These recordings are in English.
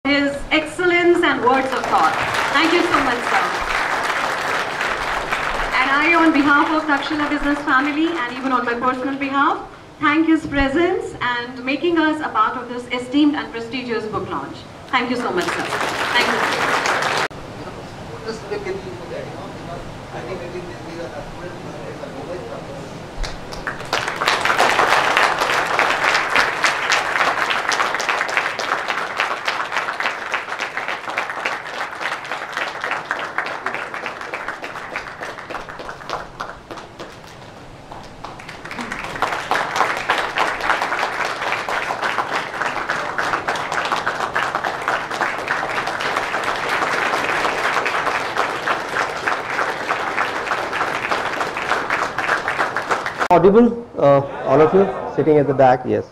his excellence and words of thought. Thank you so much, sir. And I, on behalf of Dakshina Business family and even on my personal behalf, thank his presence and making us a part of this esteemed and prestigious book launch. Thank you so much, sir. Thank you. Just look at that, I think maybe these are audible, all of you sitting at the back? Yes.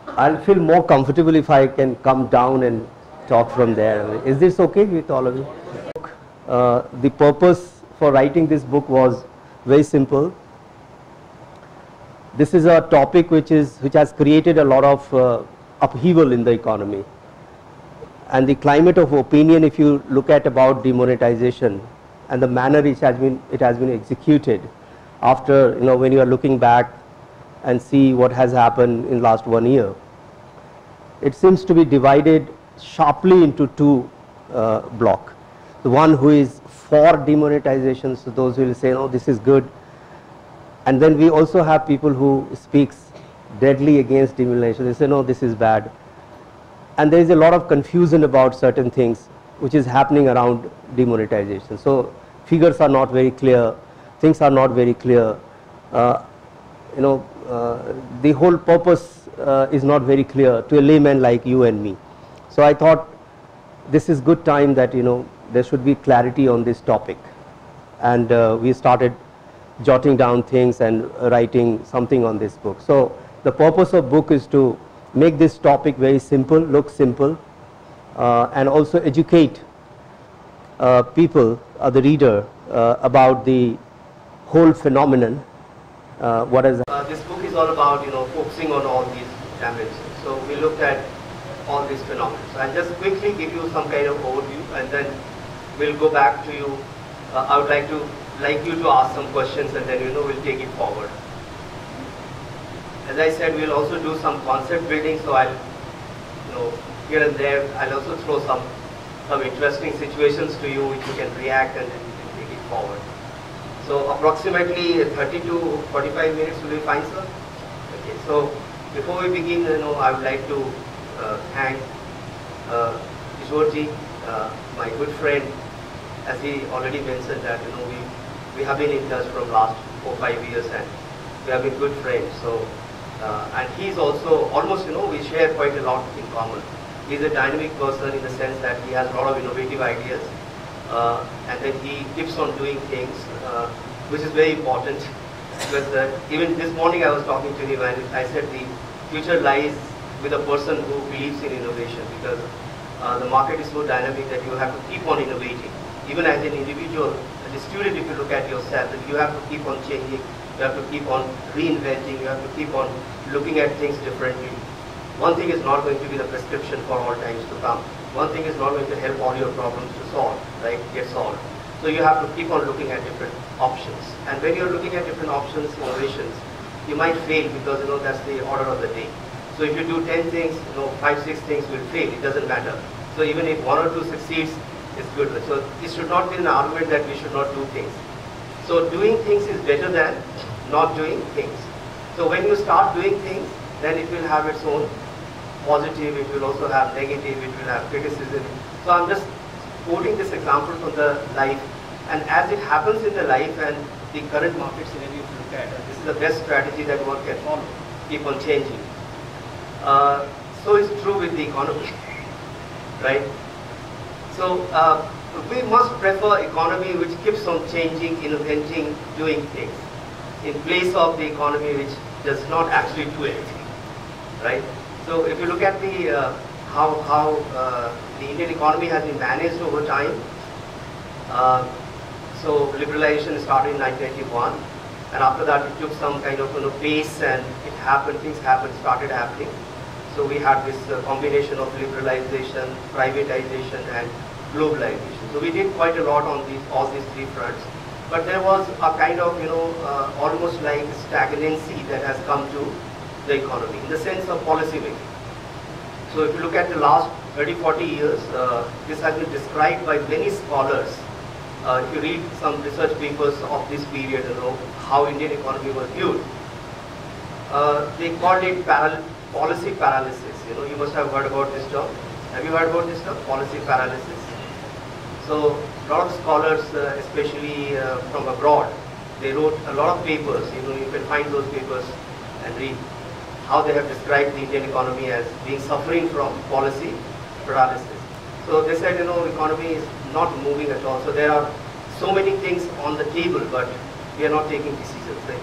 I'll feel more comfortable if I can come down and talk from there. Is this okay with all of you? The purpose for writing this book was very simple. This is a topic which has created a lot of upheaval in the economy, and the climate of opinion, if you look at about demonetization and the manner it has been executed. After, when you are looking back and see what has happened in last 1 year, it seems to be divided sharply into two blocks. The one who is for demonetization, so those will say, no, this is good. And then we also have people who speaks deadly against demonetization. They say, no, this is bad. And there is a lot of confusion about certain things which is happening around demonetization. So figures are not very clear. Things are not very clear. The whole purpose is not very clear to a layman like you and me. So I thought this is good time that there should be clarity on this topic, and we started jotting down things and writing something on this book. So the purpose of book is to make this topic very simple, look simple, and also educate people, the reader, about the whole phenomenon. This book is all about focusing on all these dimensions. So we looked at all these phenomena. So I'll just quickly give you some kind of overview, and then we'll go back to you. I would like you to ask some questions, and then we'll take it forward. As I said, we'll also do some concept building. So I'll here and there I'll also throw some interesting situations to you which you can react, and then we can take it forward. So approximately 30 to 45 minutes will be fine, sir? Okay, so before we begin, I would like to thank Kishorji, my good friend. As he already mentioned that we have been in touch from last 4-5 years, and we have been good friends. So and he's also almost we share quite a lot in common. He's a dynamic person in the sense that he has a lot of innovative ideas. And then he keeps on doing things, which is very important, because even this morning I was talking to him and I said the future lies with a person who believes in innovation, because the market is so dynamic that you have to keep on innovating. Even as an individual, as a student, if you look at yourself, you have to keep on changing, you have to keep on reinventing, you have to keep on looking at things differently. One thing is not going to be the prescription for all times to come. One thing is not going to help all your problems to solve, get solved. So you have to keep on looking at different options. And when you're looking at different options, innovations, you might fail because that's the order of the day. So if you do 10 things, 5-6 things will fail. It doesn't matter. So even if 1 or 2 succeeds, it's good. So it should not be an argument that we should not do things. So doing things is better than not doing things. So when you start doing things, then it will have its own positive, it will also have negative, it will have criticism. So I'm just quoting this example from the life, and as it happens in the life and the current market scenario, if you look at, this is the best strategy that one can follow, keep on changing. So it's true with the economy, right? So we must prefer economy which keeps on changing, inventing, doing things, in place of the economy which does not actually do anything, right? So if you look at the how the Indian economy has been managed over time, so liberalization started in 1991, and after that it took some kind of pace, and it happened, things happened, started happening. So we had this combination of liberalization, privatization, and globalization. So we did quite a lot on all these three fronts. But there was a kind of, almost like stagnancy that has come to the economy in the sense of policy making. So if you look at the last 30, 40 years, this has been described by many scholars. If you read some research papers of this period, how Indian economy was viewed. They called it policy paralysis. You must have heard about this term. Have you heard about this term, policy paralysis? So a lot of scholars, especially from abroad, they wrote a lot of papers. You can find those papers and read how they have described the Indian economy as being suffering from policy paralysis. So they said, economy is not moving at all. So there are so many things on the table, but we are not taking decisions. Right?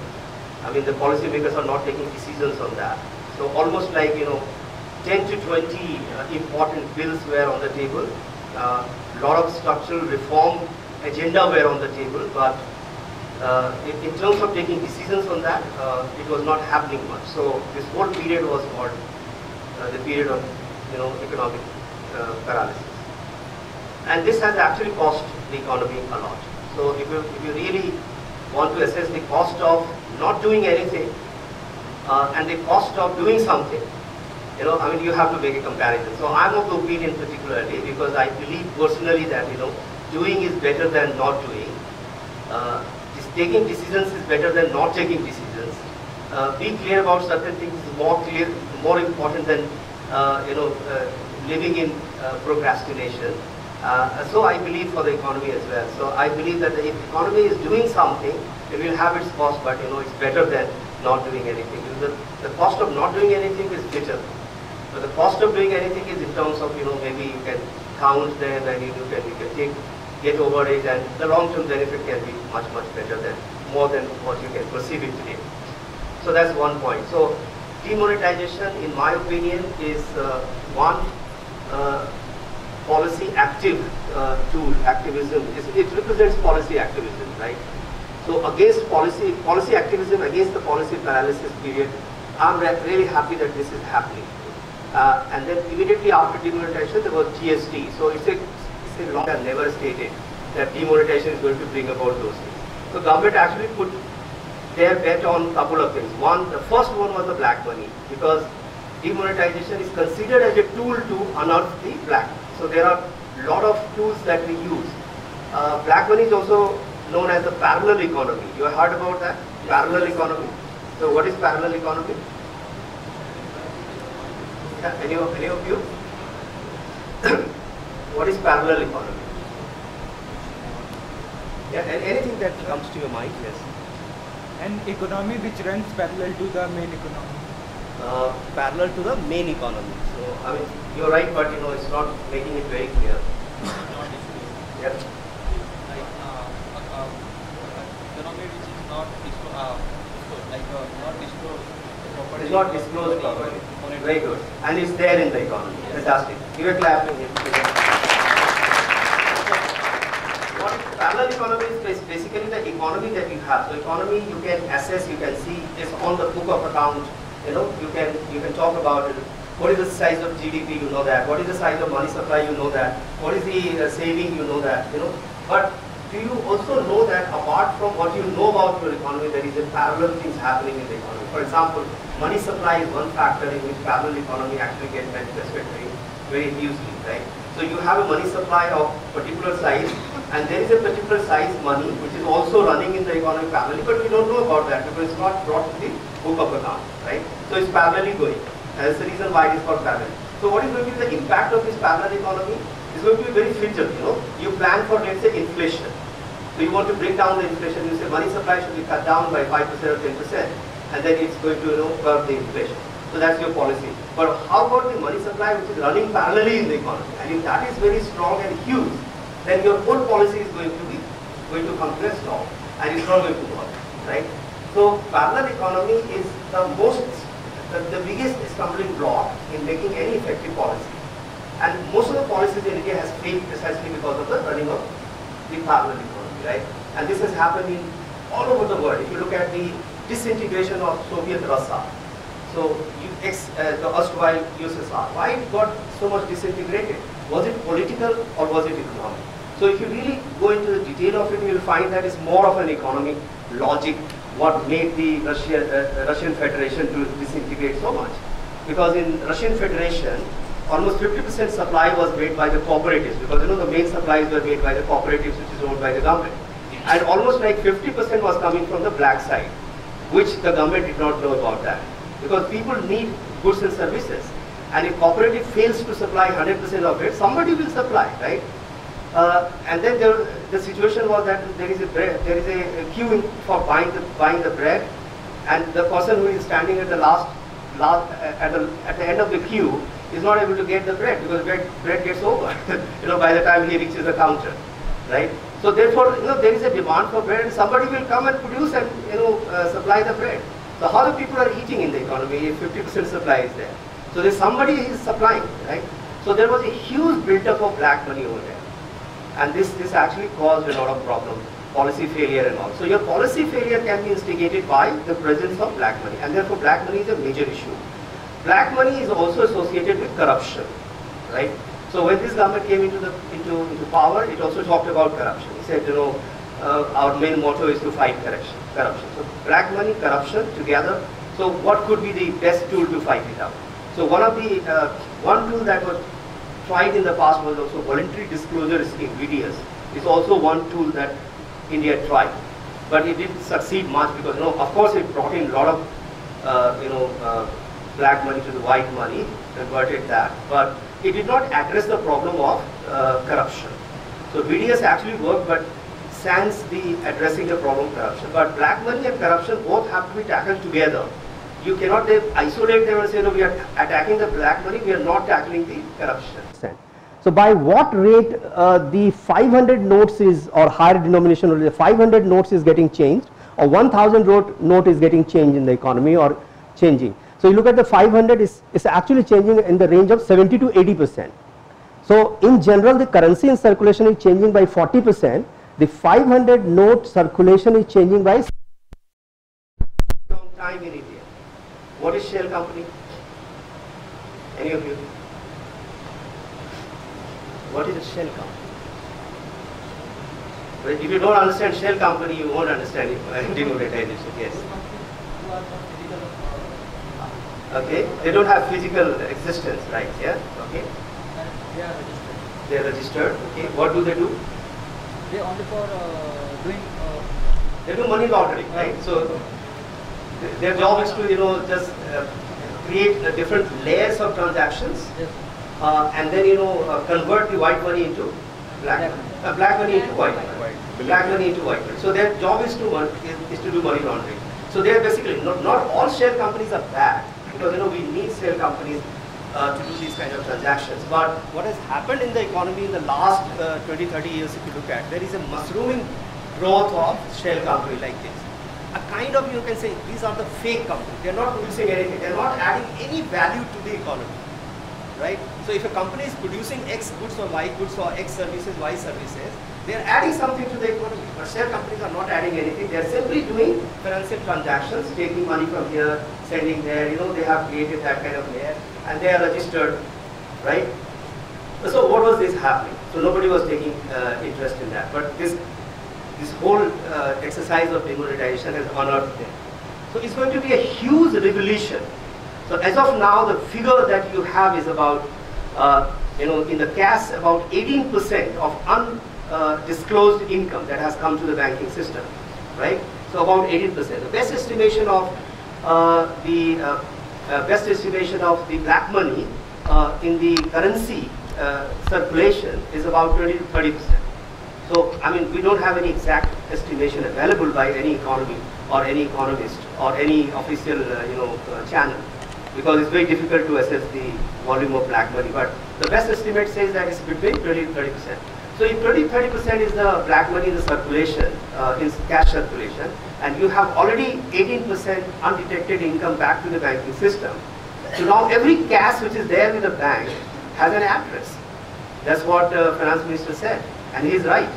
I mean, the policy makers are not taking decisions on that. So almost like, 10 to 20 important bills were on the table. Lot of structural reform agenda were on the table, but in terms of taking decisions on that, it was not happening much. So this whole period was called the period of economic paralysis, and this has actually cost the economy a lot. So if you really want to assess the cost of not doing anything and the cost of doing something, you have to make a comparison. So I'm of the opinion particularly, because I believe personally that, doing is better than not doing. Taking decisions is better than not taking decisions. Being clear about certain things is more important than, living in procrastination. So I believe for the economy as well. So I believe that if the economy is doing something, it will have its cost, but, it's better than not doing anything. The cost of not doing anything is bitter. But the cost of doing anything is in terms of, maybe you can count them and you can get over it, and the long-term benefit can be much, much better than, more than what you can perceive it today. So that's one point. So demonetization, in my opinion, is one policy active tool. Activism, it represents policy activism, right? So against policy activism against the policy paralysis period, I'm really happy that this is happening. And then immediately after demonetization, there was GST. So it's a law that never stated that demonetization is going to bring about those things. So government actually put their bet on a couple of things. One, the first one was the black money, because demonetization is considered as a tool to unearth the black. So there are a lot of tools that we use. Black money is also known as the parallel economy. You have heard about that? Parallel economy. So what is parallel economy? Yeah, any of you? What is parallel economy? Yeah, and anything that comes to your mind, yes. An economy which runs parallel to the main economy. Parallel to the main economy. So, I mean, you're right, but it's not making it very clear. Yeah. Economy which is not disclosed, It's not disclosed properly. Very good. And it's there in the economy. Yes. Fantastic. Give a clap in here. Parallel economy is basically the economy that you have. So economy you can assess, you can see, is on the book of account. You can talk about it. What is the size of GDP? You know that. What is the size of money supply? You know that. What is the saving? You know that. But do you also know that apart from what you know about your economy, there is a parallel things happening in the economy? For example, money supply is one factor in which parallel economy actually gets manifested very hugely, right? So you have a money supply of particular size, and there is a particular size money which is also running in the economy parallelly, but we don't know about that because it's not brought to the book of account, right? So it's parallelly going. That's the reason why it is called parallel. So what is going to be the impact of this parallel economy? It's going to be very fickle, You plan for, let's say, inflation. So you want to bring down the inflation, you say money supply should be cut down by 5% or 10%, and then it's going to, curb the inflation. So that's your policy. But how about the money supply which is running parallelly in the economy? And if that is very strong and huge, then your whole policy is going to come to a stop, and it's not going to work, right? So parallel economy is the biggest stumbling block in making any effective policy. And most of the policies in India has failed precisely because of the running of the parallel economy, right? And this has happened in all over the world. If you look at the disintegration of Soviet Russia, So the erstwhile USSR, why it got so much disintegrated? Was it political or was it economic? So if you really go into the detail of it, you will find that it's more of an economic logic what made the Russian Federation to disintegrate so much. Because in Russian Federation, almost 50% supply was made by the cooperatives, because you know the main supplies were made by the cooperatives, which is owned by the government. And almost like 50% was coming from the black side, which the government did not know about that. Because people need goods and services. And if cooperative fails to supply 100% of it, somebody will supply, right? And then the situation was that there is a queue for buying the bread, and the person who is standing at the at the end of the queue is not able to get the bread, because bread gets over, you know, by the time he reaches the counter, right? So therefore, you know, there is a demand for bread, and somebody will come and produce and, you know, supply the bread. So how the people are eating in the economy if 50% supply is there? So there's somebody is supplying, right? So there was a huge build-up of black money over there. And this actually caused a lot of problems, policy failure and all. So your policy failure can be instigated by the presence of black money, and therefore black money is a major issue. Black money is also associated with corruption, right? So when this government came into power, it also talked about corruption. It said, you know, our main motto is to fight corruption. So black money, corruption together. So what could be the best tool to fight it out? So one tool that was tried in the past was also voluntary disclosure scheme, VDS. It's also one tool that India tried, but it didn't succeed much because, you know, of course it brought in a lot of black money to the white money, converted that, but it did not address the problem of corruption. So VDS actually worked, but sans the addressing the problem of corruption. But black money and corruption both have to be tackled together. You cannot isolate them and say, no, we are attacking the black money, we are not tackling the corruption. So by what rate the 500 notes is, or higher denomination, or the 500 notes is getting changed, or 1000 note is getting changed in the economy or changing. So you look at the 500 is actually changing in the range of 70 to 80%. So in general the currency in circulation is changing by 40%, the 500 note circulation is changing by long time in India. What is shell company? Any of you? What is a shell company? Well, if you don't understand shell company, you won't understand demonetization. Yes. Okay. They don't have physical existence, right? Yeah. Okay. They are registered. They are registered. Okay. What do they do? They only for doing. They do money laundering, right? So their job is to, you know, just create different layers of transactions. Yes. And then, you know, convert the white money into black money. Black money into white money. Black money into white money. So their job is to do money laundering. So they are basically, not all shell companies are bad, because, you know, we need shell companies to do these kind of transactions. But what has happened in the economy in the last 20-30 years, if you look at, there is a mushrooming growth of shell company like this. A kind of, you can say, these are the fake companies. They are not producing anything. They are not adding any value to the economy. Right? So if a company is producing X goods or Y goods or X services, Y services, they are adding something to the economy. But shell companies are not adding anything. They are simply doing financial transactions, taking money from here, sending there. You know, they have created that kind of layer, and they are registered, right? So what was this happening? So nobody was taking interest in that. But this whole exercise of demonetization has unearthed them. So it's going to be a huge revolution. So as of now, the figure that you have is about, you know, in the cash, about 18% of undisclosed income that has come to the banking system, right? So about 18%. The best estimation of the black money in the currency circulation is about 20 to 30%. So I mean, we don't have any exact estimation available by any economy or any economist or any official channel, because it's very difficult to assess the volume of black money. But the best estimate says that it's between 20 to 30%. So if 20-30% is the black money in the circulation, in cash circulation, and you have already 18% undetected income back to the banking system, so now every cash which is there with the bank has an address. That's what Finance Minister said, and he is right.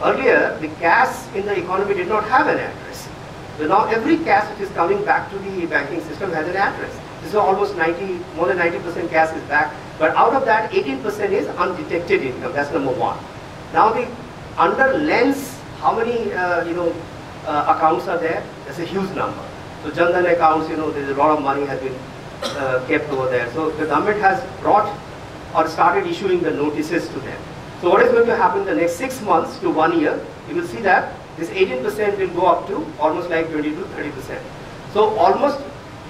Earlier, the cash in the economy did not have an address. So now every cash which is coming back to the banking system has an address. This is almost more than 90% cash is back, but out of that 18% is undetected income. That's number one. Now the under lens, how many accounts are there? That's a huge number. So Jan Dhan accounts, there's a lot of money has been kept over there. So the government has brought or started issuing the notices to them. So what is going to happen in the next 6 months to 1 year? You will see that this 18% will go up to almost like 20 to 30%. So almost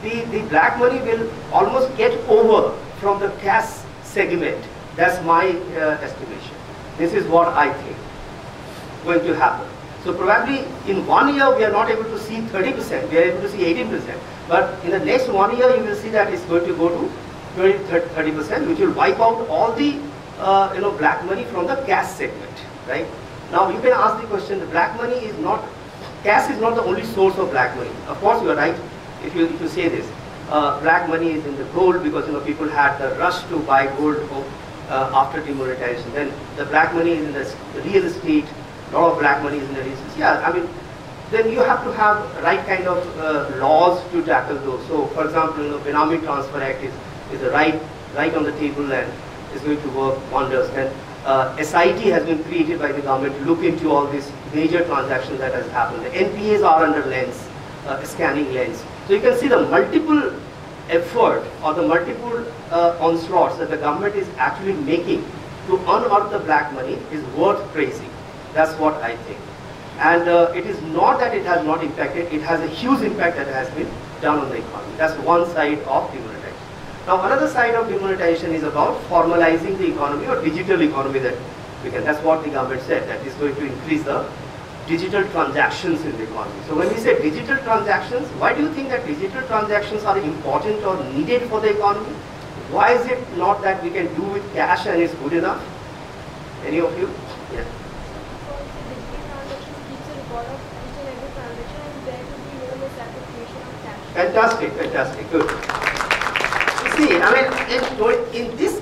the black money will almost get over from the cash segment. That's my estimation. This is what I think going to happen. So probably in 1 year we are not able to see 30%, we are able to see 18%. But in the next 1 year you will see that it's going to go to 20-30%, which will wipe out all the black money from the cash segment, right? Now you can ask the question: the black money is not, cash is not the only source of black money. Of course you are right if you say this. Black money is in the gold because people had the rush to buy gold after demonetization. Then the black money is in the real estate. A lot of black money is in the real estate. Yeah, I mean, then you have to have right kind of laws to tackle those. So for example, Benami Transfer Act is the right on the table and is going to work wonders. And SIT has been created by the government to look into all these major transactions that has happened. The NPAs are under lens, scanning lens. So you can see the multiple effort or the multiple onslaughts that the government is actually making to unearth the black money is worth praising. That's what I think. And it is not that it has not impacted, it has a huge impact that has been done on the economy. That's one side of demonetization. Now another side of demonetization is about formalizing the economy or digital economy that we can. That's what the government said, that is going to increase the digital transactions in the economy. So when we say digital transactions, why do you think that digital transactions are important or needed for the economy? Why is it not that we can do with cash and it's good enough? Any of you? Yeah. Fantastic, fantastic, good. You see, I mean, in this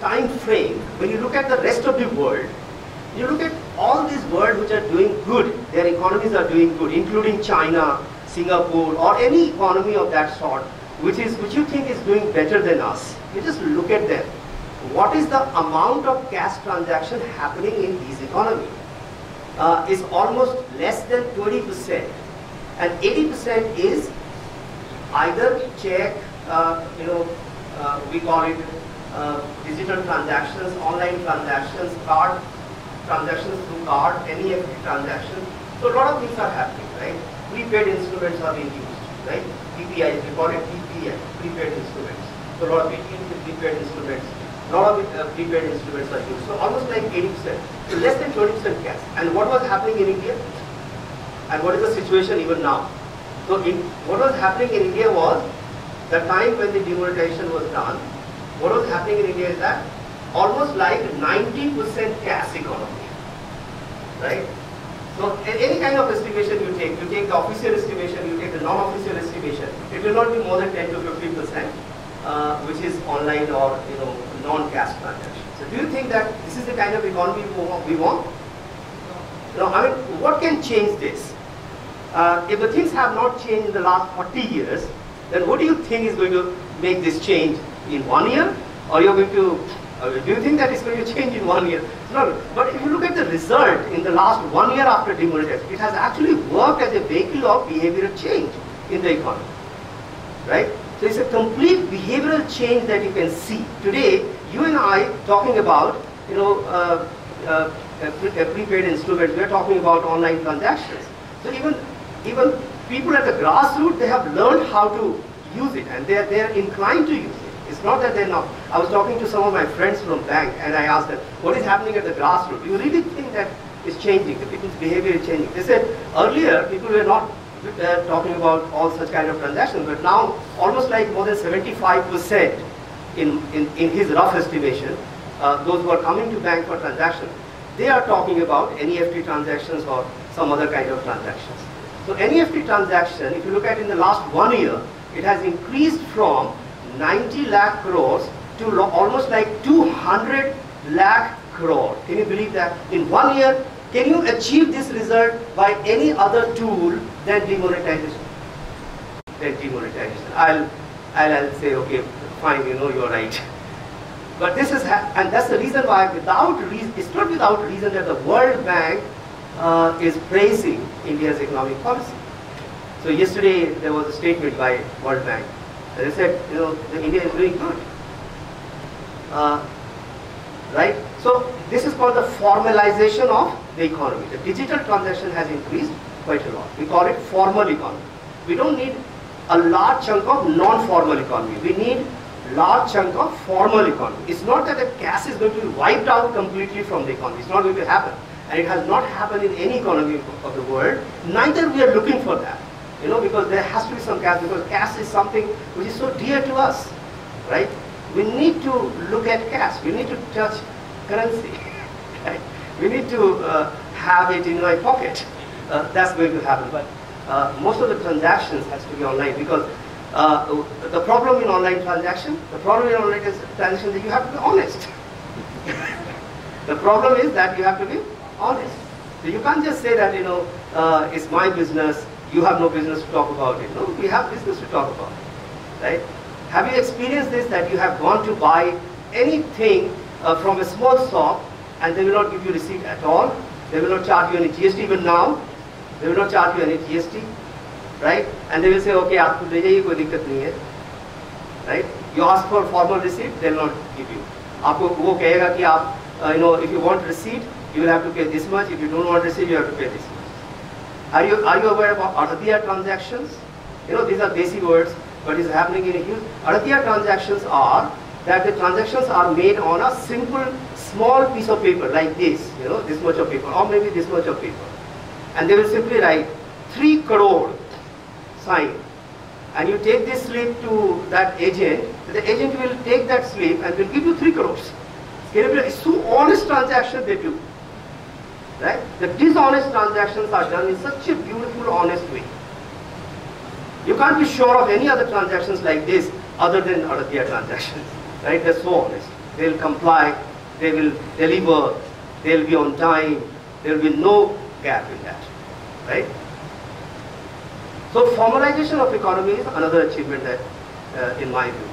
time frame, when you look at the rest of the world, you look at all these world which are doing good, their economies are doing good, including China, Singapore, or any economy of that sort, which you think is doing better than us. You just look at them. What is the amount of cash transaction happening in these economies? Is almost less than 20%, and 80% is either check, we call it digital transactions, online transactions, card transactions through card, NEFT transactions. So a lot of things are happening, right? Prepaid instruments are being used, right? PPI, we call it PPI, prepaid instruments. So a lot of prepaid instruments. A lot of prepaid instruments are used. So almost like 80%. So less than 20% cash. And what was happening in India? And what is the situation even now? So what was happening in India was, the time when the demonetization was done, what was happening in India is that almost like 90% cash economy, right? So any kind of estimation you take the official estimation, you take the non-official estimation, it will not be more than 10 to 15%, which is online or non-cash transactions. So do you think that this is the kind of economy we want? No, I mean, what can change this? If the things have not changed in the last 40 years, then what do you think is going to make this change in 1 year? Or you're going to, do you think that it's going to change in 1 year? No, but if you look at the result in the last 1 year after demonetization, it has actually worked as a vehicle of behavioral change in the economy, right? So it's a complete behavioral change that you can see. Today, you and I talking about, prepaid instruments, we are talking about online transactions. So even people at the grassroots, they have learned how to use it and they are inclined to use it. It's not that they're not. I was talking to some of my friends from bank and I asked them, what is happening at the grassroots? Do you really think that it's changing, the people's behavior is changing? They said earlier people were not talking about all such kind of transactions, but now almost like more than 75% in his rough estimation, those who are coming to bank for transactions, they are talking about NEFT transactions or some other kind of transactions. So NEFT transaction, if you look at in the last 1 year, it has increased from 90 lakh crores to almost like 200 lakh crore. Can you believe that? In 1 year, can you achieve this result by any other tool then demonetization. Then demonetization. I'll say, okay, fine, you know, you're right. But this is, and that's the reason why, without reason, it's not without reason that the World Bank is praising India's economic policy. So yesterday there was a statement by World Bank. They said, you know, India is doing good. Right? So this is called the formalization of the economy. The digital transaction has increased quite a lot. We call it formal economy. We don't need a large chunk of non-formal economy. We need large chunk of formal economy. It's not that the cash is going to be wiped out completely from the economy. It's not going to happen. And it has not happened in any economy of the world. Neither we are looking for that. You know, because there has to be some cash, because cash is something which is so dear to us, right? We need to look at cash. We need to touch currency. Right? We need to have it in my pocket. That's going to happen. But most of the transactions has to be online, because the problem in online transaction, is that you have to be honest. The problem is that you have to be honest. So you can't just say that, you know, it's my business, you have no business to talk about it. No, we have business to talk about, right? Have you experienced this, that you have gone to buy anything from a small shop and they will not give you receipt at all? They will not charge you any GST even now. They will not charge you any GST, right? And they will say, okay, aapko le jaiye, koi dikkat nahi hai, right? You ask for formal receipt, they will not give you. Aapko wo kahega ki aap, you know, if you want receipt, you will have to pay this much. If you don't want receipt, you have to pay this much. Are you aware about Aditya transactions? You know, these are basic words, but it's happening in a huge. Aditya transactions are that the transactions are made on a simple, small piece of paper like this, you know, this much of paper, or maybe this much of paper. And they will simply write 3 crore sign. And you take this slip to that agent, the agent will take that slip and will give you 3 crores. It's so honest transaction they do. Right? The dishonest transactions are done in such a beautiful, honest way. You can't be sure of any other transactions like this other than Aditya transactions. Right? They're so honest. They'll comply, they will deliver, they'll be on time, there will be no gap in that. Right? So formalization of economy is another achievement that, in my view.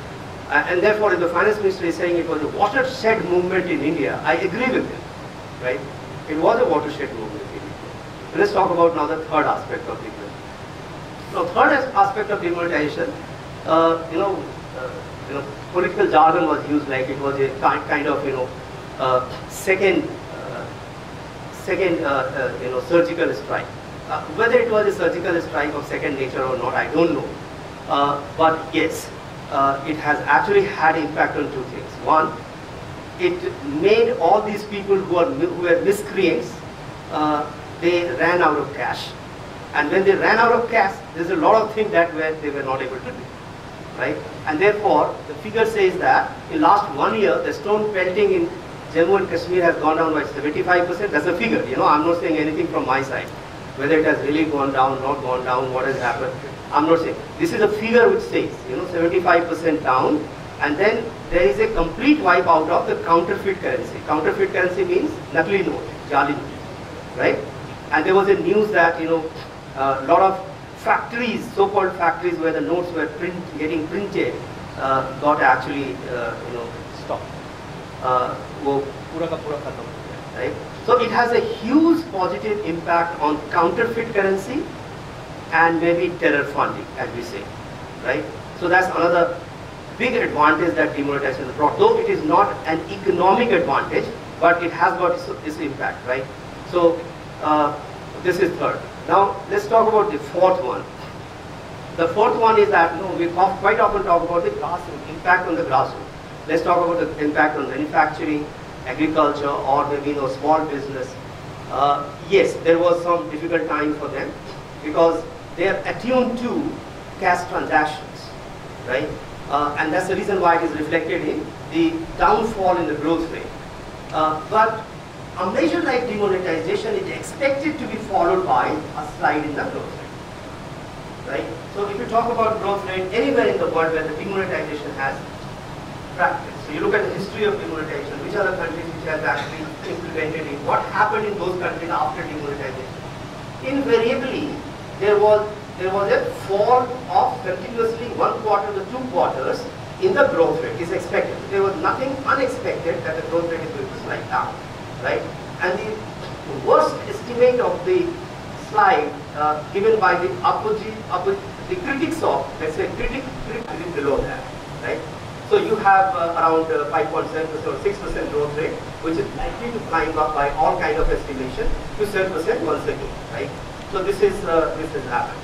And therefore, if the finance minister is saying it was a watershed movement in India, I agree with him. Right? It was a watershed movement in India. So let's talk about now the third aspect of demonetization. So third aspect of demonetization, you know, political jargon was used like it was a kind of, you know, second, you know, surgical strike. Whether it was a surgical strike of second nature or not, I don't know. But yes, it has actually had impact on 2 things. One, it made all these people who were miscreants, they ran out of cash. And when they ran out of cash, there's a lot of things that they were not able to do. Right? And therefore, the figure says that in last 1 year, the stone pelting in Jammu and Kashmir has gone down by 75%. That's a figure. You know, I'm not saying anything from my side. Whether it has really gone down, not gone down, what has happened, I'm not saying. This is a figure which says, you know, 75% down. And then there is a complete wipe out of the counterfeit currency. Counterfeit currency means nakli note, jali note, right? And there was a news that, you know, a lot of factories, so-called factories where the notes were getting printed, got actually, you know, stopped. Right? So it has a huge positive impact on counterfeit currency and maybe terror funding, as we say, right? So that's another big advantage that demonetization brought, though it is not an economic advantage, but it has got its impact, right? So this is third. Now let's talk about the fourth one. The fourth one is that, you know, we quite often talk about the grassroots, impact on the grassroots. Let's talk about the impact on manufacturing, agriculture, or maybe, you know, small business. Yes, there was some difficult time for them because they are attuned to cash transactions, right? And that's the reason why it is reflected in the downfall in the growth rate. But a measure like demonetization is expected to be followed by a slide in the growth rate, right? So if you talk about growth rate anywhere in the world where the demonetization has practiced, so you look at the history of demonetization, which are the countries which have actually implemented it, what happened in those countries after demonetization. Invariably, there was a fall of continuously 1 quarter to 2 quarters in the growth rate is expected. There was nothing unexpected that the growth rate is going to slide down, right? And the worst estimate of the slide given by the the critics of, let's say, critics below that, right? So you have around 5.7% or 6% growth rate, which is likely to climb up by all kind of estimation to 7% once again, right? So this has happened.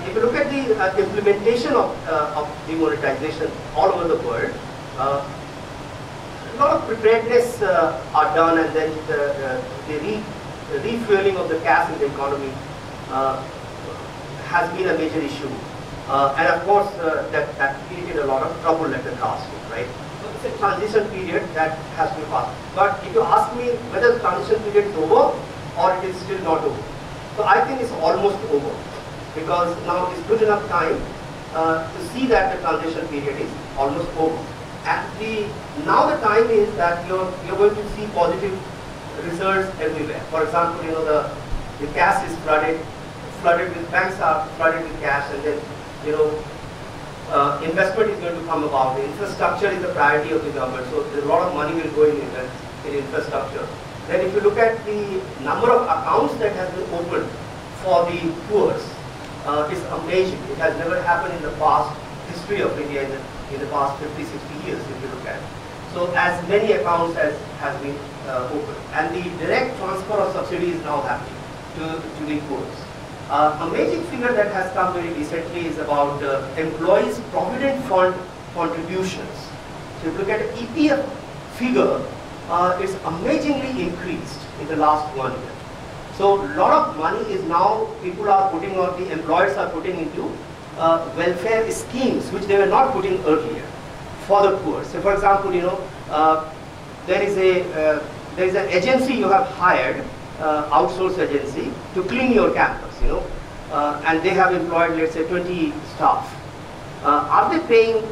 If you look at the implementation of demonetization all over the world, a lot of preparedness are done, and then the refueling of the cash in the economy has been a major issue. And of course, that created a lot of trouble at the last, right? So it's a transition period that has to pass. But if you ask me whether the transition period is over or it is still not over, so I think it's almost over, because now is good enough time to see that the transition period is almost over. And now the time is that you're going to see positive results everywhere. For example, the cash is flooded with, banks are flooded with cash, and then investment is going to come about. The infrastructure is the priority of the government, so a lot of money will go in infrastructure. Then if you look at the number of accounts that has been opened for the poor, it's amazing. It has never happened in the past history of India in the past 50, 60 years, if you look at it. So as many accounts as has been opened, and the direct transfer of subsidy is now happening to the poor. Amazing figure that has come very recently is about employees' provident fund contributions. So if you look at the EPF figure, it's amazingly increased in the last 1 year. So a lot of money is now people are putting, or the employers are putting into welfare schemes which they were not putting earlier for the poor. So for example, there is an agency you have hired, outsource agency, to clean your campus, and they have employed, let's say, 20 staff. Are they paying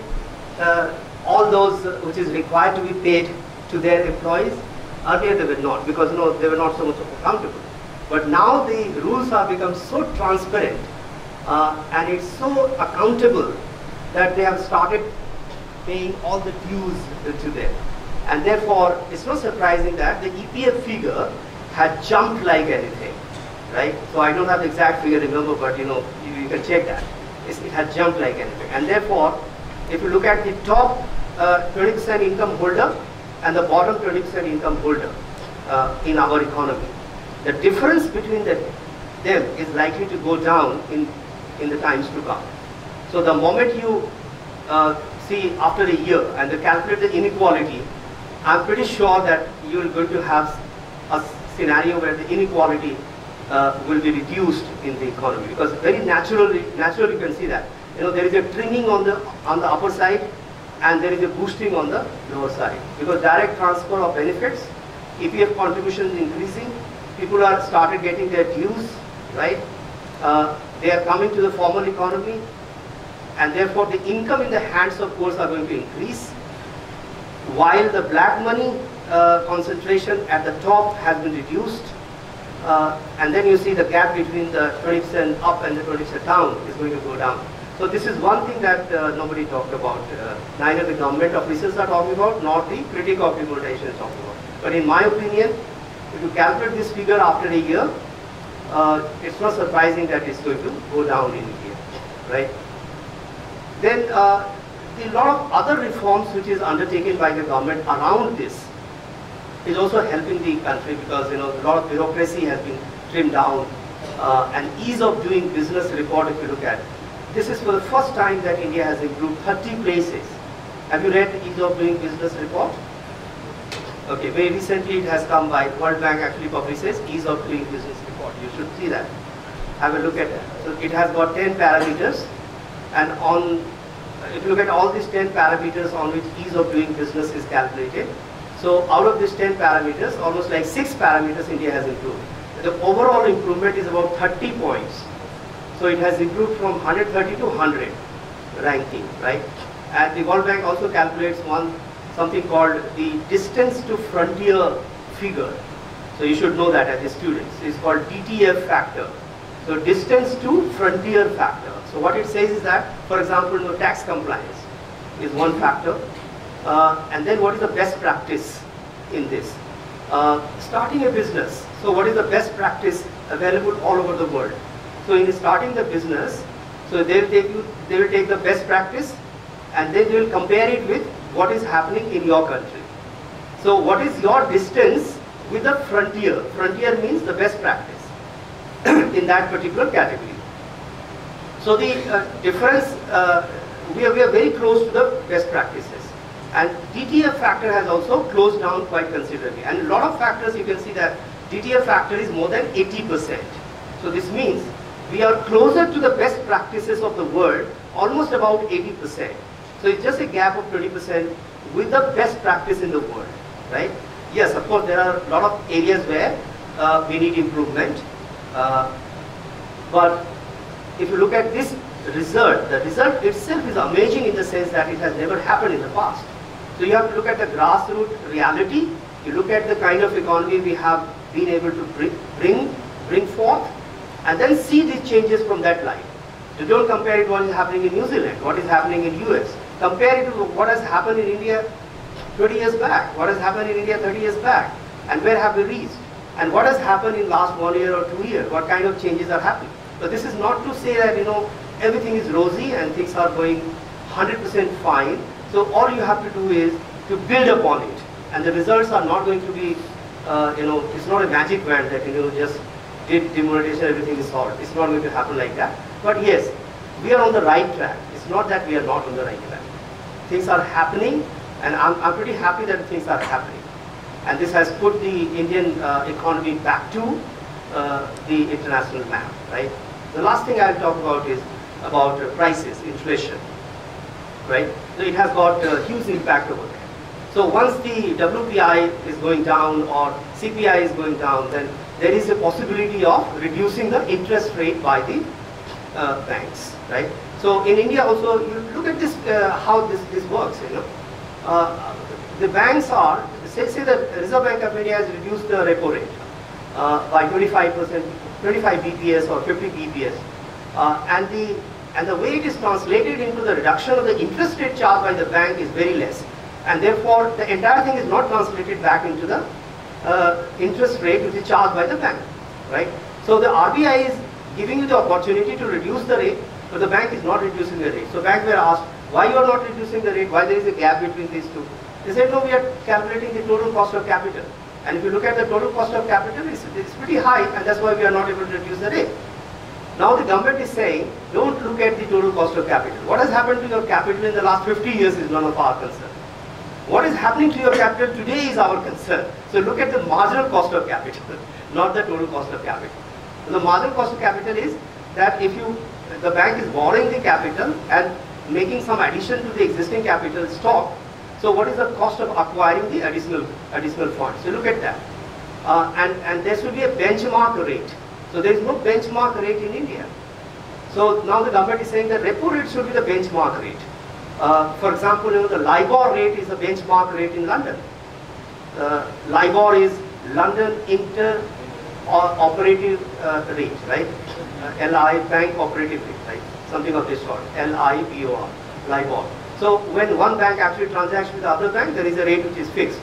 all those which is required to be paid to their employees? Earlier they were not, because they were not so much accountable. But now the rules have become so transparent and it's so accountable that they have started paying all the dues to them. And therefore, it's not surprising that the EPF figure had jumped like anything, right? So I don't have the exact figure, remember, but you can check that. It had jumped like anything. And therefore, if you look at the top 20% income holder and the bottom 20% income holder in our economy, the difference between them is likely to go down in the times to come. So the moment you see after a year and they calculate the inequality, I'm pretty sure that you're going to have a scenario where the inequality will be reduced in the economy, because very naturally you can see that there is a trimming on the upper side and there is a boosting on the lower side, because direct transfer of benefits, EPF contribution is increasing, people are started getting their dues, right? They are coming to the formal economy, and therefore the income in the hands of poor are going to increase, while the black money concentration at the top has been reduced, and then you see the gap between the 20% up and the 20% down is going to go down. So this is one thing that nobody talked about. Neither the government officials are talking about, nor the critic of demonetization is talking about. But in my opinion, if you calculate this figure after a year, it's not surprising that it's going to go down in India, right? Then the lot of other reforms which is undertaken by the government around this is also helping the country, because a lot of bureaucracy has been trimmed down, and ease of doing business report, if you look at it. This is for the first time that India has improved 30 places. Have you read the ease of doing business report? Okay, very recently it has come by World Bank, actually publishes ease of doing business report. You should see that. Have a look at that. So it has got 10 parameters, and if you look at all these 10 parameters on which ease of doing business is calculated, so out of these 10 parameters, almost like 6 parameters India has improved. The overall improvement is about 30 points. So it has improved from 130 to 100 ranking, right? And the World Bank also calculates one something called the distance to frontier figure. So you should know that as a student. It's called DTF factor. So distance to frontier factor. So what it says is that, for example, tax compliance is one factor. And then what is the best practice in this? Starting a business. So what is the best practice available all over the world? So in starting the business, so they will take the best practice and then they will compare it with what is happening in your country. So what is your distance with the frontier? Frontier means the best practice in that particular category. So the difference, we are very close to the best practices. And DTF factor has also closed down quite considerably. And a lot of factors, you can see that DTF factor is more than 80%. So this means we are closer to the best practices of the world, almost about 80%. So it's just a gap of 20% with the best practice in the world, right? Yes, of course, there are a lot of areas where we need improvement. But if you look at this result, the result itself is amazing in the sense that it has never happened in the past. So you have to look at the grassroots reality. You look at the kind of economy we have been able to bring forth, and then see these changes from that light. You don't compare it what is happening in New Zealand, what is happening in US. Compare it to what has happened in India 20 years back, what has happened in India 30 years back, and where have we reached? And what has happened in last 1 year or 2 years, what kind of changes are happening. So this is not to say that, everything is rosy and things are going 100% fine. So all you have to do is to build upon it. And the results are not going to be, it's not a magic wand that, just did demonetization, everything is solved. It's not going to happen like that. But yes, we are on the right track. It's not that we are not on the right track. Things are happening, and I'm pretty happy that things are happening. And this has put the Indian economy back to the international map, right? The last thing I'll talk about is about prices, inflation, right? So it has got a huge impact over there. So once the WPI is going down or CPI is going down, then there is a possibility of reducing the interest rate by the banks, right? So in India also, you look at this, how this works, the banks are, say the Reserve Bank of India has reduced the repo rate by 25%, 25 BPS or 50 BPS, and the way it is translated into the reduction of the interest rate charged by the bank is very less, and therefore the entire thing is not translated back into the interest rate which is charged by the bank, right? So the RBI is giving you the opportunity to reduce the rate, but the bank is not reducing the rate. So banks were asked, why you are not reducing the rate, why there is a gap between these two? They said, no, we are calculating the total cost of capital. And if you look at the total cost of capital, it's pretty high, and that's why we are not able to reduce the rate. Now the government is saying, don't look at the total cost of capital. What has happened to your capital in the last 50 years is none of our concern. What is happening to your capital today is our concern. So look at the marginal cost of capital, not the total cost of capital. So the marginal cost of capital is that if the bank is borrowing the capital and making some addition to the existing capital stock, so what is the cost of acquiring the additional funds? So look at that. And there should be a benchmark rate. So there is no benchmark rate in India. So now the government is saying that repo rate should be the benchmark rate. For example, the LIBOR rate is the benchmark rate in London. LIBOR is London Inter-Operative Rate, right? LI, Bank Operative Rate, right? Something of this sort, LIBOR, LIBOR. So when one bank actually transacts with the other bank, there is a rate which is fixed.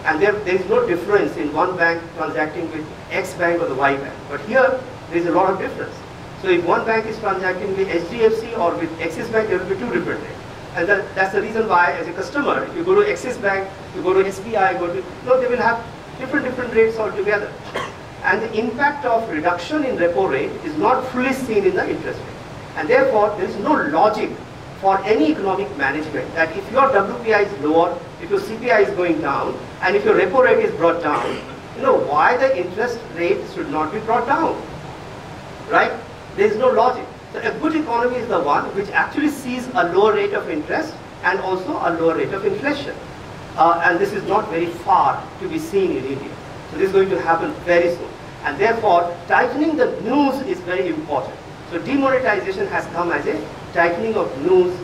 And there is no difference in one bank transacting with X bank or the Y bank. But here, there is a lot of difference. So if one bank is transacting with HDFC or with Axis Bank, there will be two different rates. And that's the reason why, as a customer, if you go to Axis Bank, you go to SBI, they will have different rates altogether. And the impact of reduction in repo rate is not fully seen in the interest rate. And therefore, there is no logic for any economic management that if your WPI is lower, if your CPI is going down, and if your repo rate is brought down, why the interest rate should not be brought down, right? There is no logic. So a good economy is the one which actually sees a lower rate of interest and also a lower rate of inflation. And this is not very far to be seen in India. So this is going to happen very soon. And therefore, tightening the noose is very important. So demonetization has come as a tightening of noose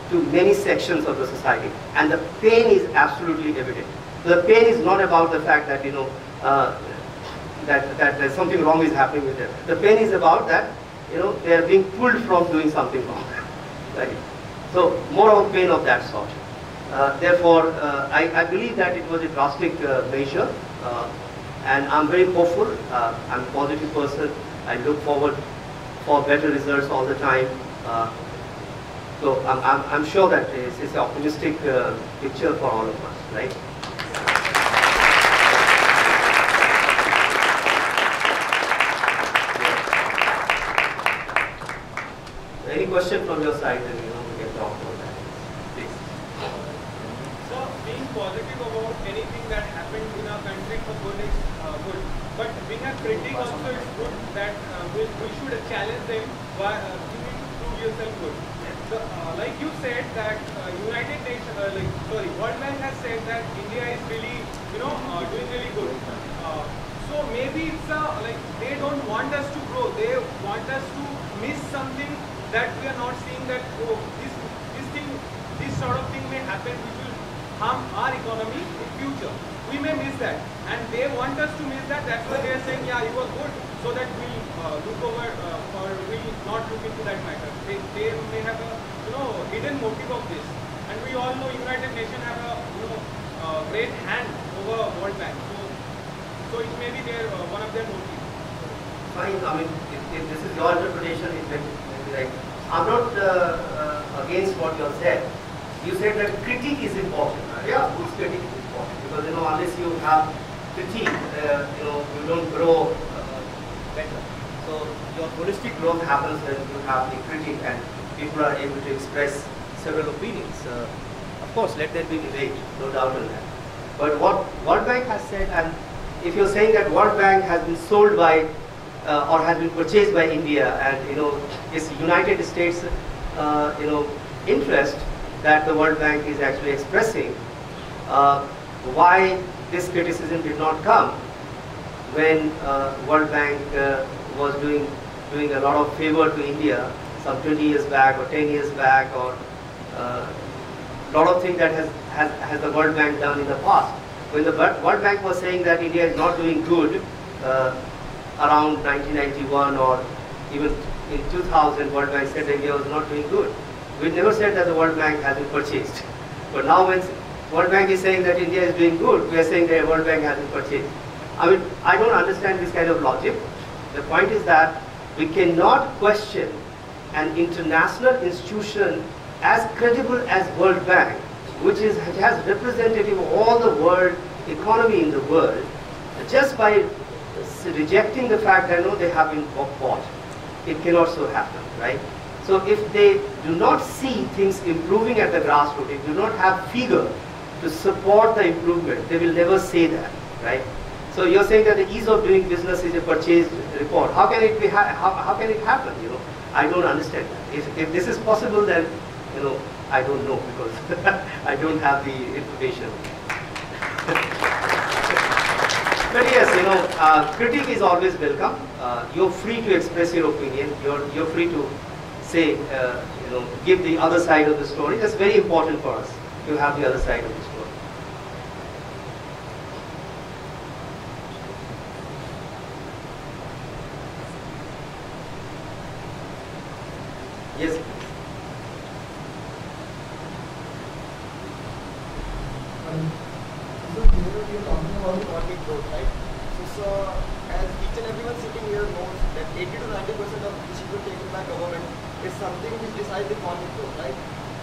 to many sections of the society, and the pain is absolutely evident. The pain is not about the fact that that there's something wrong is happening with them. The pain is about that they are being pulled from doing something wrong, right? So more of pain of that sort. Therefore, I believe that it was a drastic measure, and I'm very hopeful. I'm a positive person. I look forward for better results all the time. So I'm sure that it's an optimistic picture for all of us, right? Any question from your side, then we can talk about that. Please. So being positive about anything that happened in our country for good is good. But being a critic also is good, that we should challenge them by you need to prove yourself good. So, like you said that United Nations, World Bank has said that India is really, doing really good. So maybe it's they don't want us to grow. They want us to miss something that we are not seeing, that this sort of thing may happen which will harm our economy in future. We may miss that, and they want us to miss that. That's why they are saying, yeah, you are good, so that we'll look over or we'll not look into that matter. They may have a hidden motive of this, and we all know United Nations have a great hand over World Bank. So it may be one of their motives. Fine. I mean, if this is your interpretation, it may be right. I'm not against what you have said. You said that critique is important. Yeah, whose critique is important? Because unless you have critique, you don't grow better. So your holistic growth happens when you have the critique and people are able to express several opinions. Of course, let there be debate, no doubt on that. But what World Bank has said, and if you're saying that World Bank has been sold by or has been purchased by India, and it's United States interest that the World Bank is actually expressing, why this criticism did not come when World Bank was doing a lot of favor to India some 20 years back or 10 years back, or a lot of things that has the World Bank done in the past. When the World Bank was saying that India is not doing good around 1991 or even in 2000, World Bank said that India was not doing good. We never said that the World Bank has been purchased. But now when World Bank is saying that India is doing good, we are saying that World Bank has been purchased. I mean, I don't understand this kind of logic. The point is that we cannot question an international institution as credible as World Bank, which has representative of all the world economy in the world, just by rejecting the fact that they have been bought. It cannot so happen, right? So if they do not see things improving at the grassroots, they do not have figure to support the improvement, they will never say that, right? So you're saying that the ease of doing business is a purchased report. How can it be? How can it happen? I don't understand that. If this is possible, then I don't know, because I don't have the information. But yes, critique is always welcome. You're free to express your opinion. You're free to say, give the other side of the story. That's very important for us to have the other side of the story. Yes. So here we are talking about economic growth, right? So as each and everyone sitting here knows that 80 to 90% of decisions taken by government is something which decides the economic growth, right?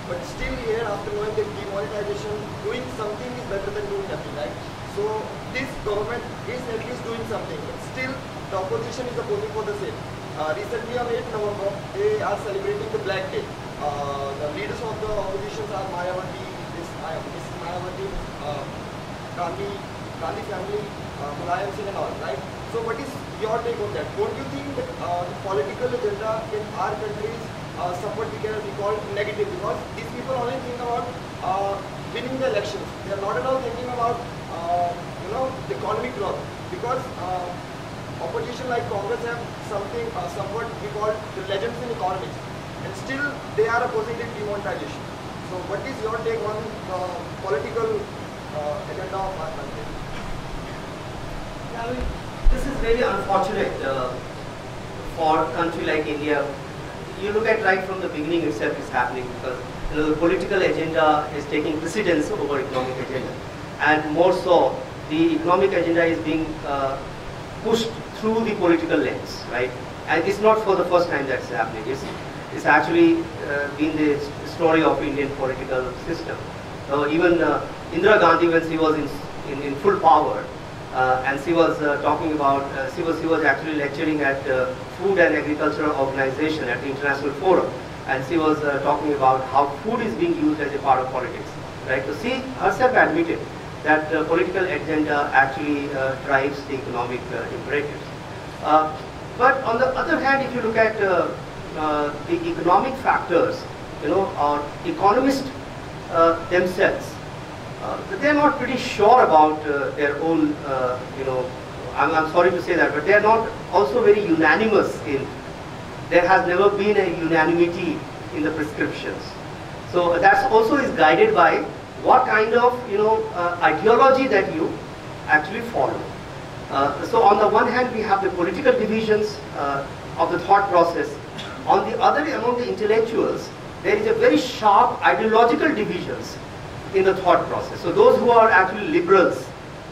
But still here, after knowing that demonetization, doing something is better than doing nothing, right? So this government is at least doing something, but still the opposition is opposing for the same. Recently on 8th November, they are celebrating the Black Day. The leaders of the opposition are Mayawati, Mrs. Mayawati, Gandhi family, Mulayam Singh and all, right? So what is your take on that? Don't you think that the political agenda in our country is somewhat we can be called negative, because these people only think about winning the elections. They are not at all thinking about the economic growth, because opposition like Congress have something somewhat we call the legends in economics, and still they are opposing the demonetization. So what is your take on the political agenda of our country? Yeah, I mean, this is very unfortunate for a country like India. You look at right from the beginning itself is happening because the political agenda is taking precedence over economic agenda, and more so the economic agenda is being pushed through the political lens, right? And it's not for the first time that's happening. It's actually been the story of Indian political system. Even Indira Gandhi, when she was in full power, and she was talking about, she was actually lecturing at Food and Agricultural Organization at the International Forum, and she was talking about how food is being used as a part of politics, right? So she herself admitted that political agenda actually drives the economic imperatives. But on the other hand, if you look at the economic factors, or economists themselves, they're not pretty sure about their own, I'm sorry to say that, but they're not also very unanimous in, there has never been a unanimity in the prescriptions. So that's also is guided by what kind of, ideology that you actually follow. So on the one hand, we have the political divisions of the thought process. On the other, among the intellectuals, there is a very sharp ideological divisions in the thought process. So those who are actually liberals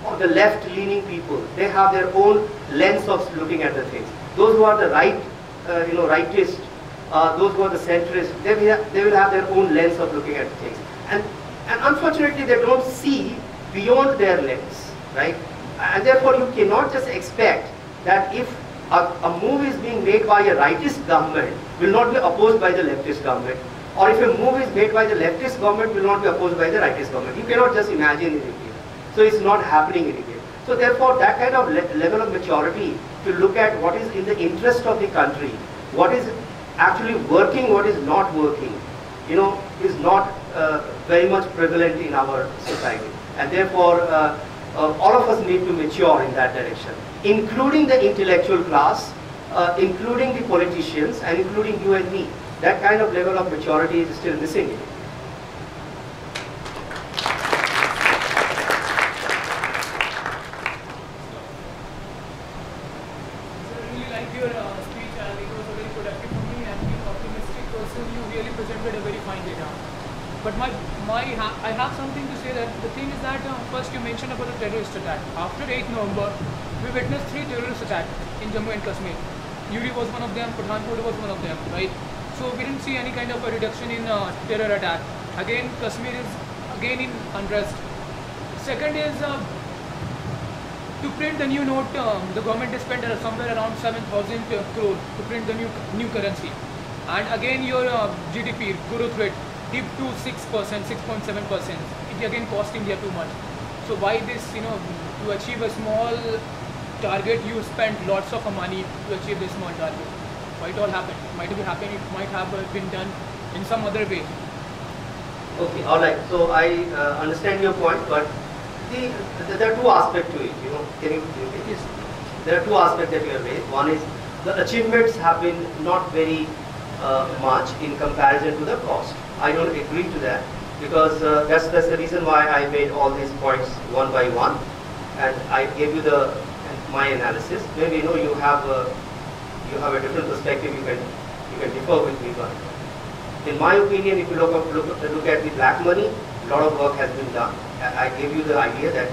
or the left-leaning people, they have their own lens of looking at the things. Those who are the right, rightist, those who are the centrist, they will have their own lens of looking at things. And unfortunately, they don't see beyond their lens, right? And therefore, you cannot just expect that if a move is being made by a rightist government, will not be opposed by the leftist government, or if a move is made by the leftist government, will not be opposed by the rightist government. You cannot just imagine it in India. So it's not happening in India. So therefore, that kind of level of maturity to look at what is in the interest of the country, what is actually working, what is not working, is not very much prevalent in our society. And therefore, all of us need to mature in that direction, including the intellectual class, including the politicians, and including you and me. That kind of level of maturity is still missing. I have something to say that the thing is that first you mentioned about the terrorist attack. After 8th November, we witnessed 3 terrorist attacks in Jammu and Kashmir. Uri was one of them, Pathankot was one of them, right? So we didn't see any kind of a reduction in terror attack. Again, Kashmir is again in unrest. Second is to print the new note, the government has spent somewhere around 7,000 crore to print the new currency. And again your GDP growth rate dipped to 6%, 6.7%. It again cost India too much. So why this, to achieve a small target, you spent lots of money to achieve this small target. Why it all happened? Might be happening, it might have been done in some other way. Okay, all right. So I understand your point, but there are two aspects to it. There are two aspects that you have raised. One is the achievements have been not very much in comparison to the cost. I don't agree to that because that's the reason why I made all these points one by one, and I gave you my analysis. Maybe you have a different perspective. You can differ with me, but in my opinion, if you look at the black money, a lot of work has been done. I gave you the idea that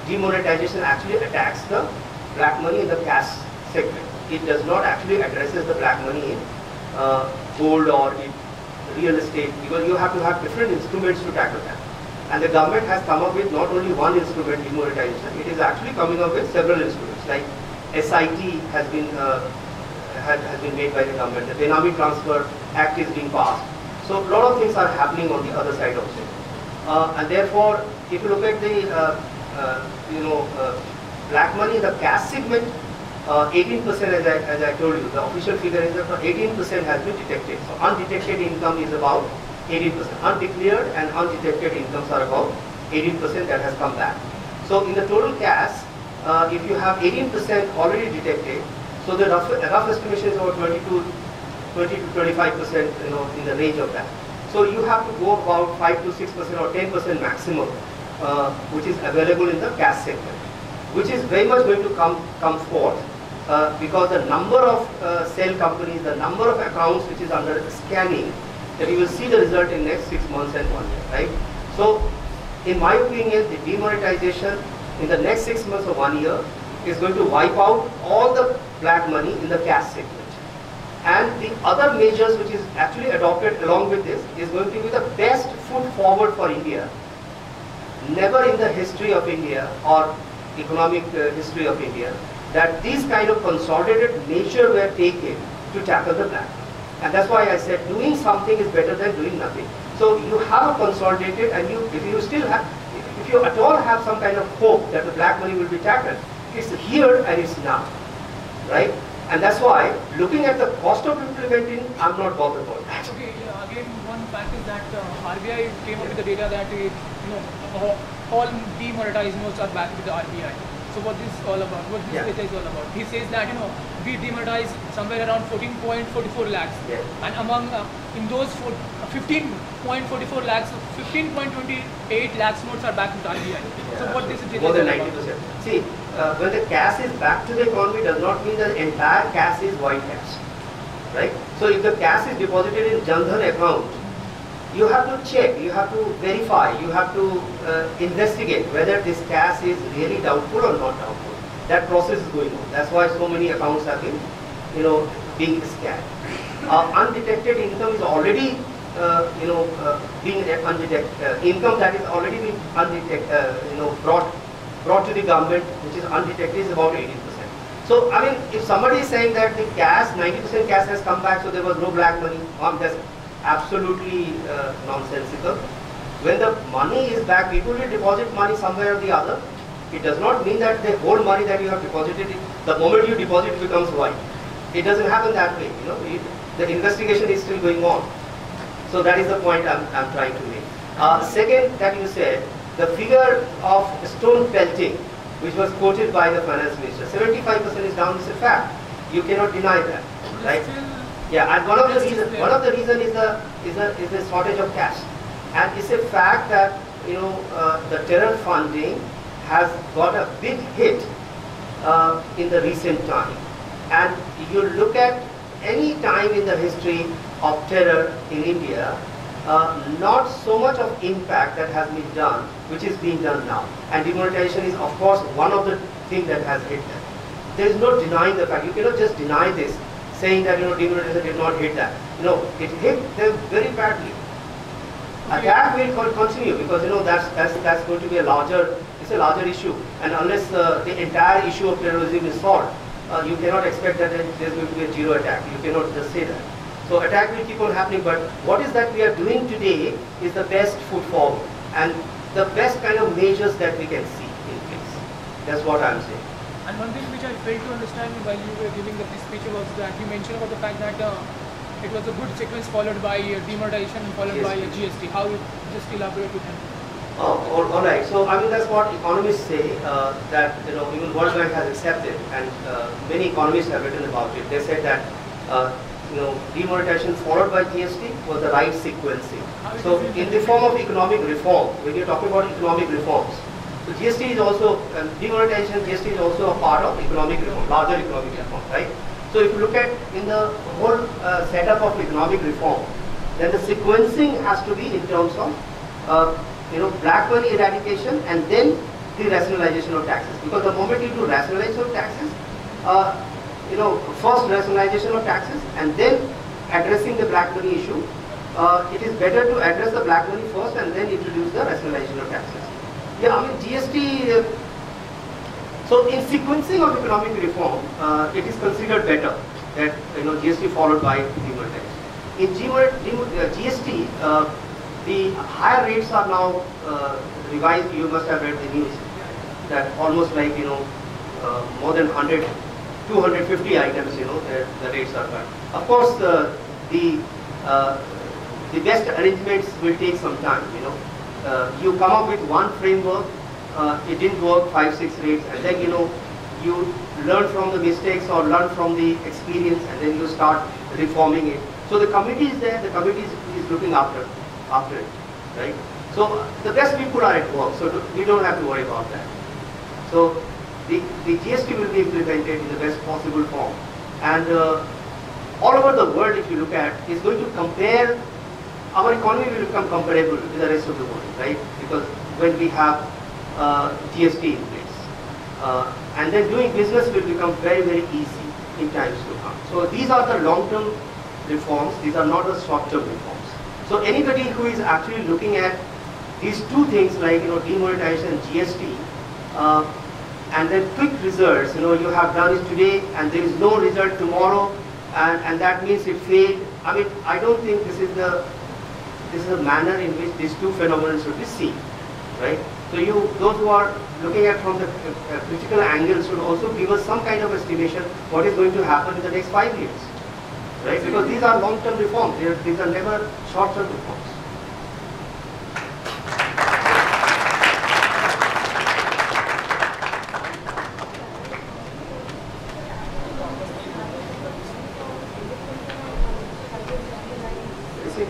demonetization actually attacks the black money in the cash segment. It does not actually addresses the black money in gold or in real estate, because you have to have different instruments to tackle that. And the government has come up with not only one instrument, demonetization, it is actually coming up with several instruments, like SIT has been made by the government, the Benami Transfer Act is being passed. So a lot of things are happening on the other side also. And therefore, if you look at the black money in the cash segment, 18% as I told you, the official figure is that 18% has been detected. So undetected income is about 18%. Undeclared and undetected incomes are about 18% that has come back. So in the total cash, if you have 18% already detected, so the rough estimation is about 20 to 25%, in the range of that. So you have to go about 5 to 6% or 10% maximum, which is available in the cash segment, which is very much going to come forth because the number of cell companies, the number of accounts which is under scanning, that you will see the result in next 6 months and 1 year, right? So, in my opinion, the demonetization in the next 6 months or 1 year is going to wipe out all the black money in the cash segment. And the other measures which is actually adopted along with this is going to be the best foot forward for India. Never in the history of India or economic history of India that these kind of consolidated measures were taken to tackle the black. And that's why I said doing something is better than doing nothing. So you have a consolidated, and if you at all have some kind of hope that the black money will be tackled, it's here and it's now, right? And that's why, looking at the cost of implementing, I'm not bothered about that. Okay, again, one fact is that RBI came up with the data that all demonetized notes are back with the RBI. So what this is all about? What this data is all about? He says that we demonetized somewhere around 14.44 lakhs, and among in those 15.44 lakhs, 15.28 lakhs notes are back with RBI. So what this is more than 90%. See, when the cash is back to the economy, does not mean that the entire cash is white cash, right? So if the cash is deposited in Jan Dhan account, you have to check, you have to verify, you have to investigate whether this cash is really doubtful or not doubtful. That process is going on. That's why so many accounts have been, being scanned. Undetected income is already, being undetected. Income that is already been brought to the government, which is undetected, is about 18%. So, I mean, if somebody is saying that the cash, 90% cash has come back, so there was no black money, that's absolutely nonsensical. When the money is back, people will deposit money somewhere or the other. It does not mean that the whole money that you have deposited, the moment you deposit, becomes white. It doesn't happen that way. The investigation is still going on. So that is the point I'm trying to make. Second, that you said, the figure of stone pelting, which was quoted by the finance minister, 75% is down. Is a fact. You cannot deny that, right? Yeah, and one of the reason is the shortage of cash, and it's a fact that the terror funding has got a big hit in the recent time, and you look at any time in the history of terror in India, not so much of impact that has been done, which is being done now, and demonetization is of course one of the things that has hit that. There is no denying the fact. You cannot just deny this, saying that demonetization did not hit that. It hit them very badly. Attack will continue because that's going to be a larger issue, and unless the entire issue of terrorism is solved, you cannot expect that there's going to be a zero attack. You cannot just say that. So attack will keep on happening, but what is that we are doing today is the best foot forward and the best kind of measures that we can see in place. That's what I'm saying. And one thing which I failed to understand while you were giving the speech was that you mentioned about the fact that it was a good sequence followed by demonetization and followed by a GST. How you just elaborate with him? All right. So I mean that's what economists say that even World Bank has accepted, and many economists have written about it. They said that demonetization followed by GST was the right sequencing. So in the form of economic reform, when you're talking about economic reforms, so GST is also demonetization. GST is also a part of economic reform, larger economic reform, right? So if you look at in the whole setup of economic reform, then the sequencing has to be in terms of black money eradication and then the rationalization of taxes. Because the moment you do rationalization of taxes, first rationalization of taxes and then addressing the black money issue, it is better to address the black money first and then introduce the rationalization of taxes. Yeah, I mean GST. So in sequencing of economic reform, it is considered better that GST followed by demonetization. In GST, the higher rates are now revised. You must have read the news that almost like more than 100, 250 items. The rates are cut. Of course, the best arrangements will take some time. You come up with one framework. It didn't work, 5-6 rates, and then you learn from the mistakes or learn from the experience, and then you start reforming it. So the committee is there, the committee is looking after. after it, right? So the best people are at work, so we don't have to worry about that. So the GST will be implemented in the best possible form, and all over the world, if you look at, is going to compare, our economy will become comparable with the rest of the world, right? Because when we have GST in place, and then doing business will become very, very easy in times to come. So these are the long-term reforms, these are not the short-term reforms. So anybody who is actually looking at these two things like, demonetization and GST, and then quick results, you have done it today and there is no result tomorrow, and that means it failed. I mean, I don't think this is the manner in which these two phenomena should be seen, right? So those who are looking at from the critical angle should also give us some kind of estimation what is going to happen in the next 5 years, right? Because these are long-term reforms, these are never short-term reforms.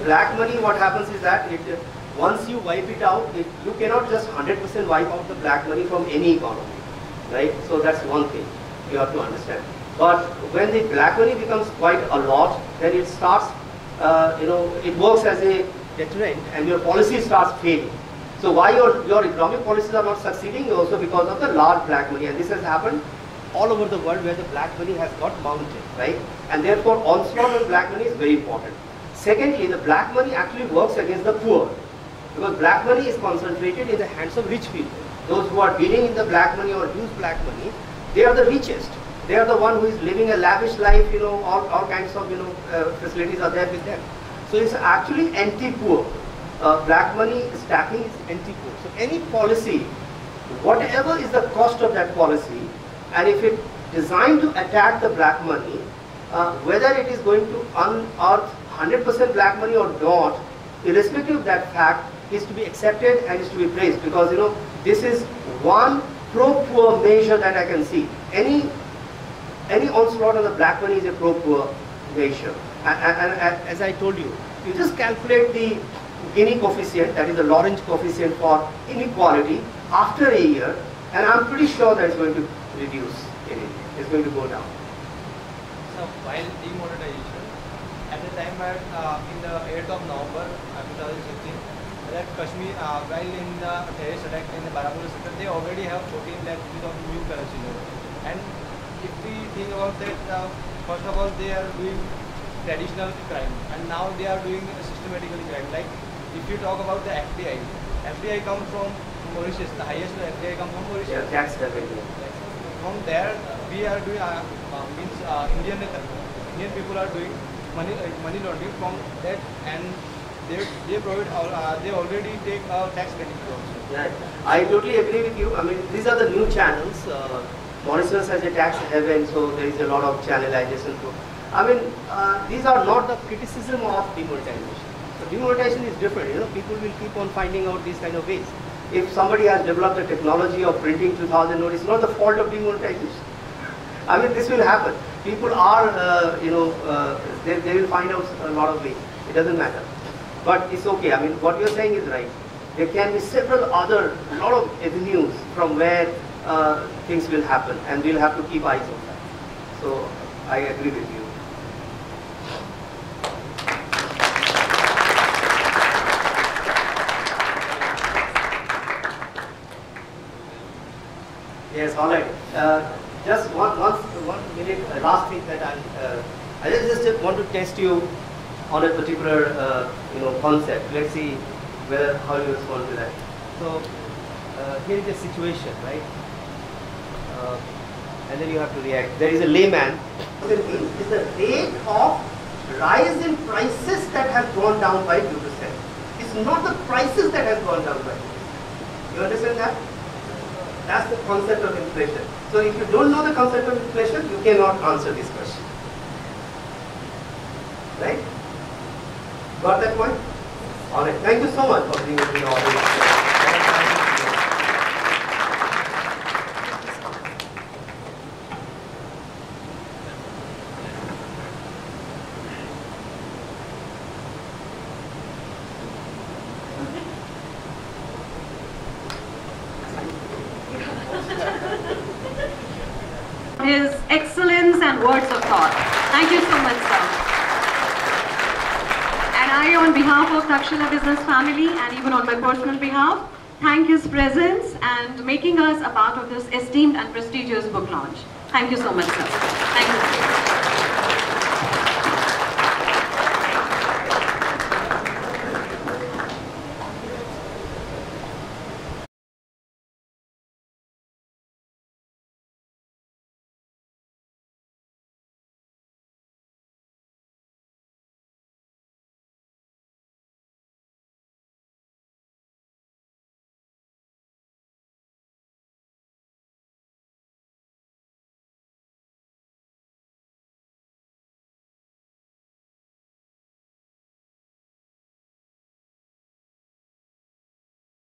Black money, what happens is that once you wipe it out, you cannot just 100% wipe out the black money from any economy, right? So that's one thing you have to understand. But when the black money becomes quite a lot, then it starts, it works as a deterrent and your policy starts failing. So why your economic policies are not succeeding? Also because of the large black money, and this has happened all over the world where the black money has got mounted, right? And therefore onslaught on black money is very important. Secondly, the black money actually works against the poor, because black money is concentrated in the hands of rich people. Those who are dealing in the black money or use black money, they are the richest. They are the one who is living a lavish life, all kinds of, facilities are there with them. So it's actually anti-poor. Black money stacking is anti-poor. So any policy, whatever is the cost of that policy, and if it designed to attack the black money, whether it is going to unearth 100% black money or not, irrespective of that fact, is to be accepted and is to be praised, because this is one pro-poor measure that I can see. Any onslaught on the black money is a pro-poor measure. And as I told you, you just calculate the Gini coefficient, that is the Lorentz coefficient for inequality after a year, and I'm pretty sure that it's going to reduce. It's going to go down. So while demonetization, at the time in the 8th of November 2016, that Kashmir, while in the terrorist attack in the Baramulla sector, they already have 14 lakh of new currency notes. And if we think about that, first of all, they are doing traditional crime, and now they are doing systematically crime. Like if you talk about the FDI comes from Mauritius, the highest FDI comes from Mauritius. Yeah, tax revenue. From there, we are doing Indian people are doing money laundering from that, and they provide they already take tax benefit also. Yeah, I totally agree with you. I mean, these are the new channels. Mauritius has a tax haven, so there is a lot of channelization. I mean, these are not the criticism of demonetization. So demonetization is different. People will keep on finding out these kind of ways. If somebody has developed a technology of printing 2000 notes, it's not the fault of demonetization. I mean, this will happen. People are, they will find out a lot of ways. It doesn't matter. But it's okay. I mean, what you're saying is right. There can be several other, lot of avenues from where things will happen, and we'll have to keep eyes on that. So I agree with you. Yes, all right. Just one minute, last thing that I just want to test you on a particular concept. Let's see how you respond to that. So here is a situation, right? And then you have to react. There is a layman. What it means is the rate of rise in prices that has gone down by 2%. It's not the prices that has gone down by 2%. You understand that? That's the concept of inflation. So if you don't know the concept of inflation, you cannot answer this question. Right? Got that point? Alright, thank you so much for being with me all. his excellence and words of thought. Thank you so much, sir. And I, on behalf of Takshila Business family and even on my personal behalf, thank his presence and making us a part of this esteemed and prestigious book launch. Thank you so much, sir. Thank you.